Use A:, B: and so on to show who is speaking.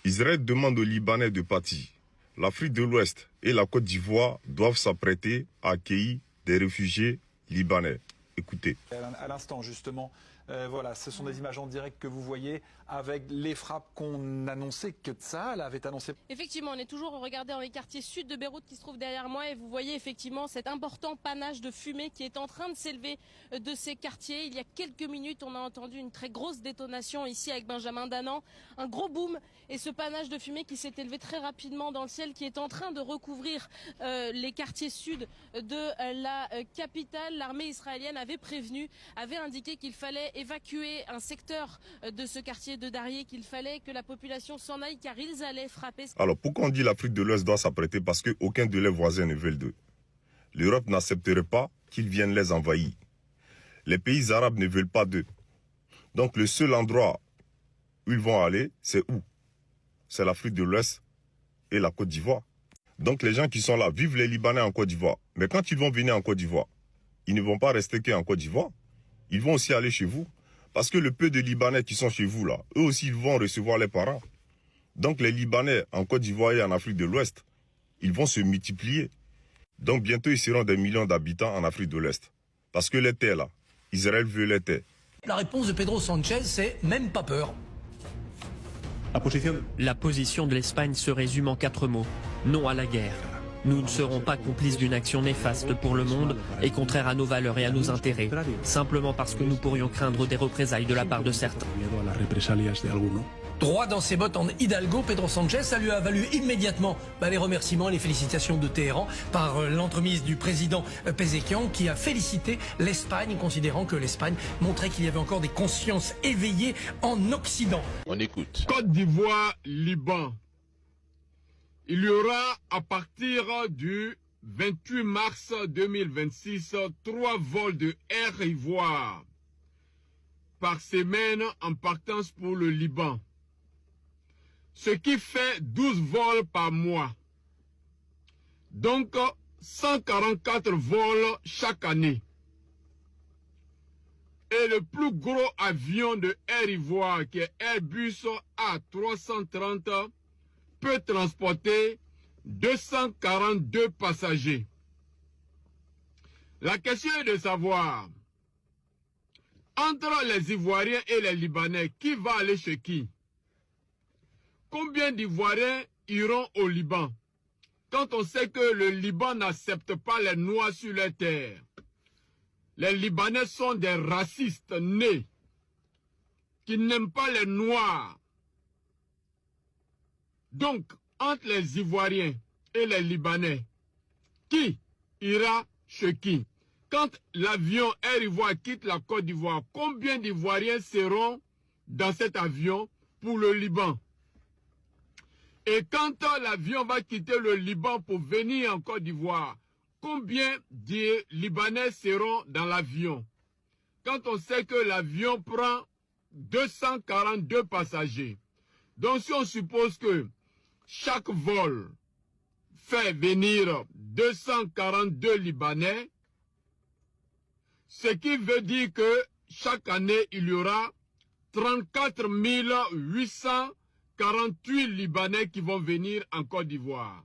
A: Israël demande aux Libanais de partir. L'Afrique de l'Ouest et la Côte d'Ivoire doivent s'apprêter à accueillir des réfugiés libanais. Écoutez.
B: À l'instant, justement, voilà, ce sont des images en direct que vous voyez avec les frappes qu'on annonçait, que Tsahal avait annoncé.
C: Effectivement, on est toujours regardé dans les quartiers sud de Beyrouth qui se trouvent derrière moi et vous voyez effectivement cet important panache de fumée qui est en train de s'élever de ces quartiers. Il y a quelques minutes, on a entendu une très grosse détonation ici avec Benjamin Danan, un gros boom et ce panache de fumée qui s'est élevé très rapidement dans le ciel qui est en train de recouvrir les quartiers sud de la capitale. L'armée israélienne avait prévenu, avait indiqué qu'il fallait évacuer un secteur de ce quartier de Darié, qu'il fallait que la population s'en aille car ils allaient frapper.
A: Alors pourquoi on dit l'Afrique de l'Ouest doit s'apprêter? Parce qu'aucun de leurs voisins ne veut d'eux. L'Europe n'accepterait pas qu'ils viennent les envahir. Les pays arabes ne veulent pas d'eux. Donc le seul endroit où ils vont aller, c'est où? C'est l'Afrique de l'Ouest et la Côte d'Ivoire. Donc les gens qui sont là, vivent les Libanais en Côte d'Ivoire. Mais quand ils vont venir en Côte d'Ivoire, ils ne vont pas rester qu'en Côte d'Ivoire. Ils vont aussi aller chez vous. Parce que le peu de Libanais qui sont chez vous là, eux aussi ils vont recevoir les parents. Donc les Libanais en Côte d'Ivoire et en Afrique de l'Ouest, ils vont se multiplier. Donc bientôt ils seront des millions d'habitants en Afrique de l'Est. Parce que les terres là, Israël veut les terres.
D: La réponse de Pedro Sanchez, c'est même pas peur.
E: La position de l'Espagne se résume en 4 mots. Non à la guerre. Nous ne serons pas complices d'une action néfaste pour le monde et contraire à nos valeurs et à nos intérêts, simplement parce que nous pourrions craindre des représailles de la part de certains.
D: Droit dans ses bottes en Hidalgo, Pedro Sanchez, ça lui a valu immédiatement les remerciements et les félicitations de Téhéran par l'entremise du président Pezeshkian qui a félicité l'Espagne, considérant que l'Espagne montrait qu'il y avait encore des consciences éveillées en Occident.
F: On écoute.
G: Côte d'Ivoire, Liban. Il y aura à partir du 28 mars 2026 3 vols de Air Ivoire par semaine en partance pour le Liban. Ce qui fait 12 vols par mois. Donc 144 vols chaque année. Et le plus gros avion de Air Ivoire, qui est Airbus A330, peut transporter 242 passagers. La question est de savoir, entre les Ivoiriens et les Libanais, qui va aller chez qui? Combien d'Ivoiriens iront au Liban? Quand on sait que le Liban n'accepte pas les Noirs sur les terres. Les Libanais sont des racistes nés, qui n'aiment pas les Noirs. Donc, entre les Ivoiriens et les Libanais, qui ira chez qui? Quand l'avion Air Ivoire quitte la Côte d'Ivoire, combien d'Ivoiriens seront dans cet avion pour le Liban? Et quand l'avion va quitter le Liban pour venir en Côte d'Ivoire, combien de Libanais seront dans l'avion? Quand on sait que l'avion prend 242 passagers. Donc si on suppose que chaque vol fait venir 242 Libanais, ce qui veut dire que chaque année, il y aura 34 848 Libanais qui vont venir en Côte d'Ivoire.